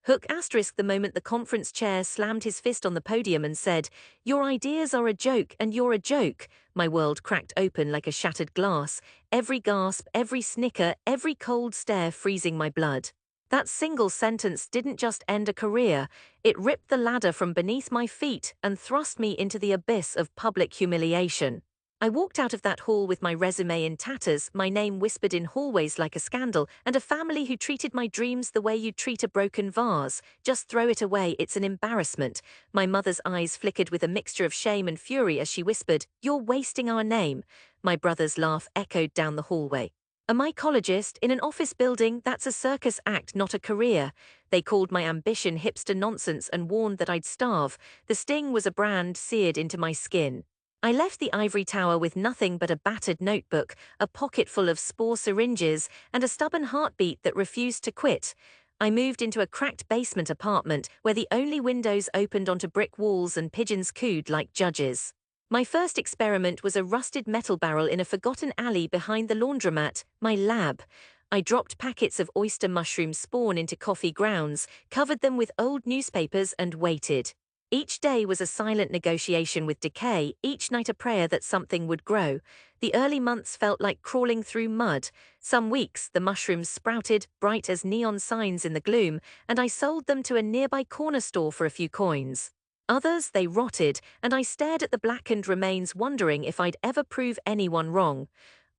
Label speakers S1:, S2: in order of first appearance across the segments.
S1: Hook asterisk the moment the conference chair slammed his fist on the podium and said, "Your ideas are a joke and you're a joke." My world cracked open like a shattered glass, every gasp, every snicker, every cold stare freezing my blood. That single sentence didn't just end a career, it ripped the ladder from beneath my feet and thrust me into the abyss of public humiliation. I walked out of that hall with my resume in tatters, my name whispered in hallways like a scandal, and a family who treated my dreams the way you'd treat a broken vase. Just throw it away, it's an embarrassment. My mother's eyes flickered with a mixture of shame and fury as she whispered, "You're wasting our name." My brother's laugh echoed down the hallway. A mycologist in an office building, that's a circus act, not a career. They called my ambition hipster nonsense and warned that I'd starve. The sting was a brand seared into my skin. I left the ivory tower with nothing but a battered notebook, a pocket full of spore syringes, and a stubborn heartbeat that refused to quit. I moved into a cracked basement apartment where the only windows opened onto brick walls and pigeons cooed like judges. My first experiment was a rusted metal barrel in a forgotten alley behind the laundromat, my lab. I dropped packets of oyster mushroom spawn into coffee grounds, covered them with old newspapers, and waited. Each day was a silent negotiation with decay, each night a prayer that something would grow. The early months felt like crawling through mud. Some weeks, the mushrooms sprouted, bright as neon signs in the gloom, and I sold them to a nearby corner store for a few coins. Others, they rotted, and I stared at the blackened remains wondering if I'd ever prove anyone wrong.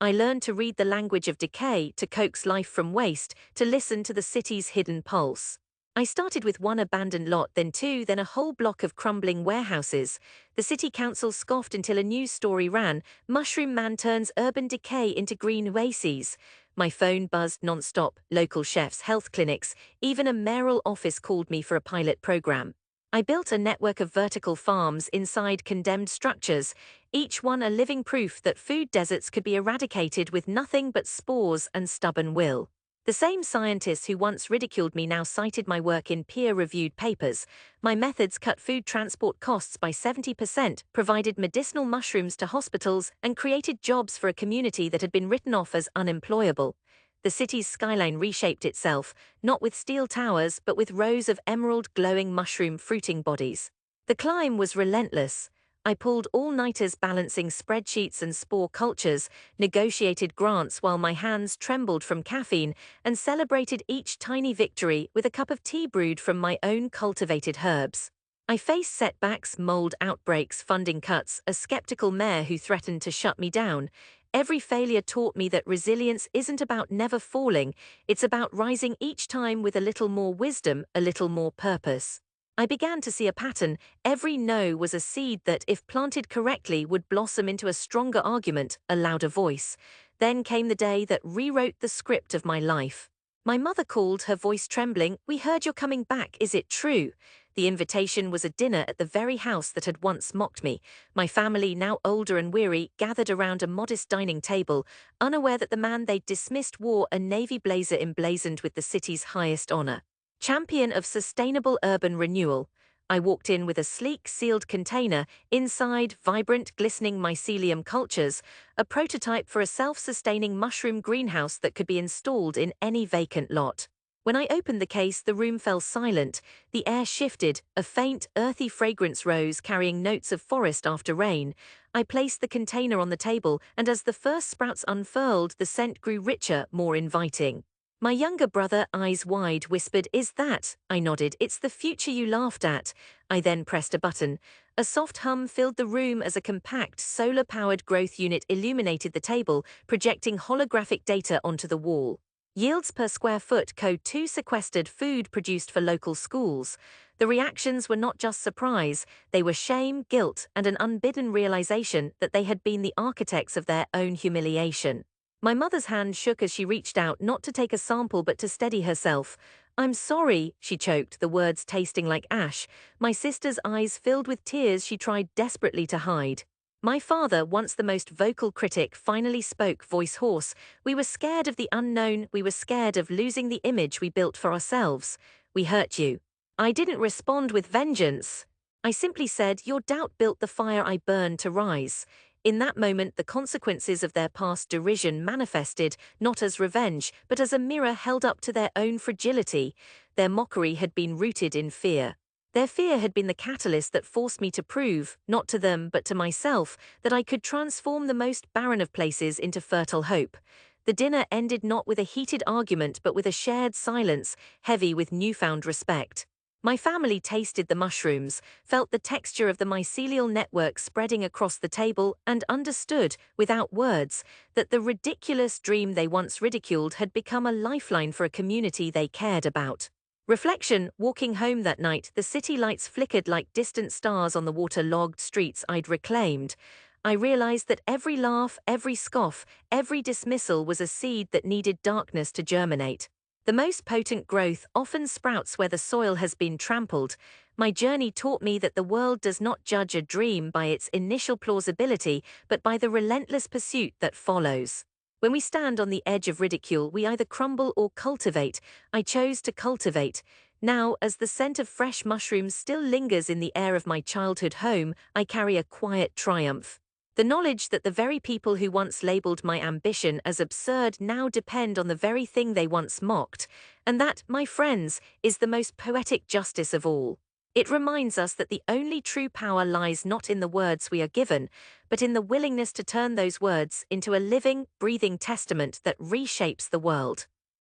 S1: I learned to read the language of decay, to coax life from waste, to listen to the city's hidden pulse. I started with one abandoned lot, then two, then a whole block of crumbling warehouses. The city council scoffed until a news story ran, "Mushroom Man turns urban decay into green oases." My phone buzzed non-stop, local chefs, health clinics, even a mayoral office called me for a pilot program. I built a network of vertical farms inside condemned structures, each one a living proof that food deserts could be eradicated with nothing but spores and stubborn will. The same scientists who once ridiculed me now cited my work in peer-reviewed papers. My methods cut food transport costs by 70%, provided medicinal mushrooms to hospitals, and created jobs for a community that had been written off as unemployable. The city's skyline reshaped itself, not with steel towers, but with rows of emerald glowing mushroom fruiting bodies. The climb was relentless. I pulled all-nighters balancing spreadsheets and spore cultures, negotiated grants while my hands trembled from caffeine, and celebrated each tiny victory with a cup of tea brewed from my own cultivated herbs. I faced setbacks, mold outbreaks, funding cuts, a skeptical mayor who threatened to shut me down. Every failure taught me that resilience isn't about never falling, it's about rising each time with a little more wisdom, a little more purpose. I began to see a pattern. Every no was a seed that, if planted correctly, would blossom into a stronger argument, a louder voice. Then came the day that rewrote the script of my life. My mother called, her voice trembling, "We heard you're coming back, is it true?" The invitation was a dinner at the very house that had once mocked me. My family, now older and weary, gathered around a modest dining table, unaware that the man they'd dismissed wore a navy blazer emblazoned with the city's highest honor. Champion of sustainable urban renewal. I walked in with a sleek, sealed container, inside vibrant, glistening mycelium cultures, a prototype for a self-sustaining mushroom greenhouse that could be installed in any vacant lot. When I opened the case, the room fell silent. The air shifted, a faint, earthy fragrance rose carrying notes of forest after rain. I placed the container on the table, and as the first sprouts unfurled, the scent grew richer, more inviting. My younger brother, eyes wide, whispered, "Is that?" I nodded. "It's the future you laughed at." I then pressed a button. A soft hum filled the room as a compact, solar-powered growth unit illuminated the table, projecting holographic data onto the wall. Yields per square foot, code 2 sequestered food produced for local schools. The reactions were not just surprise, they were shame, guilt, and an unbidden realization that they had been the architects of their own humiliation. My mother's hand shook as she reached out, not to take a sample but to steady herself. "I'm sorry," she choked, the words tasting like ash. My sister's eyes filled with tears she tried desperately to hide. My father, once the most vocal critic, finally spoke, voice hoarse. "We were scared of the unknown, we were scared of losing the image we built for ourselves. We hurt you." I didn't respond with vengeance. I simply said, "Your doubt built the fire I burned to rise." In that moment, the consequences of their past derision manifested not as revenge, but as a mirror held up to their own fragility. Their mockery had been rooted in fear. Their fear had been the catalyst that forced me to prove, not to them but to myself, that I could transform the most barren of places into fertile hope. The dinner ended not with a heated argument but with a shared silence, heavy with newfound respect. My family tasted the mushrooms, felt the texture of the mycelial network spreading across the table, and understood, without words, that the ridiculous dream they once ridiculed had become a lifeline for a community they cared about. Reflection: walking home that night, the city lights flickered like distant stars on the water-logged streets I'd reclaimed. I realized that every laugh, every scoff, every dismissal was a seed that needed darkness to germinate. The most potent growth often sprouts where the soil has been trampled. My journey taught me that the world does not judge a dream by its initial plausibility, but by the relentless pursuit that follows. When we stand on the edge of ridicule, we either crumble or cultivate. I chose to cultivate. Now, as the scent of fresh mushrooms still lingers in the air of my childhood home, I carry a quiet triumph. The knowledge that the very people who once labeled my ambition as absurd now depend on the very thing they once mocked, and that, my friends, is the most poetic justice of all. It reminds us that the only true power lies not in the words we are given, but in the willingness to turn those words into a living, breathing testament that reshapes the world.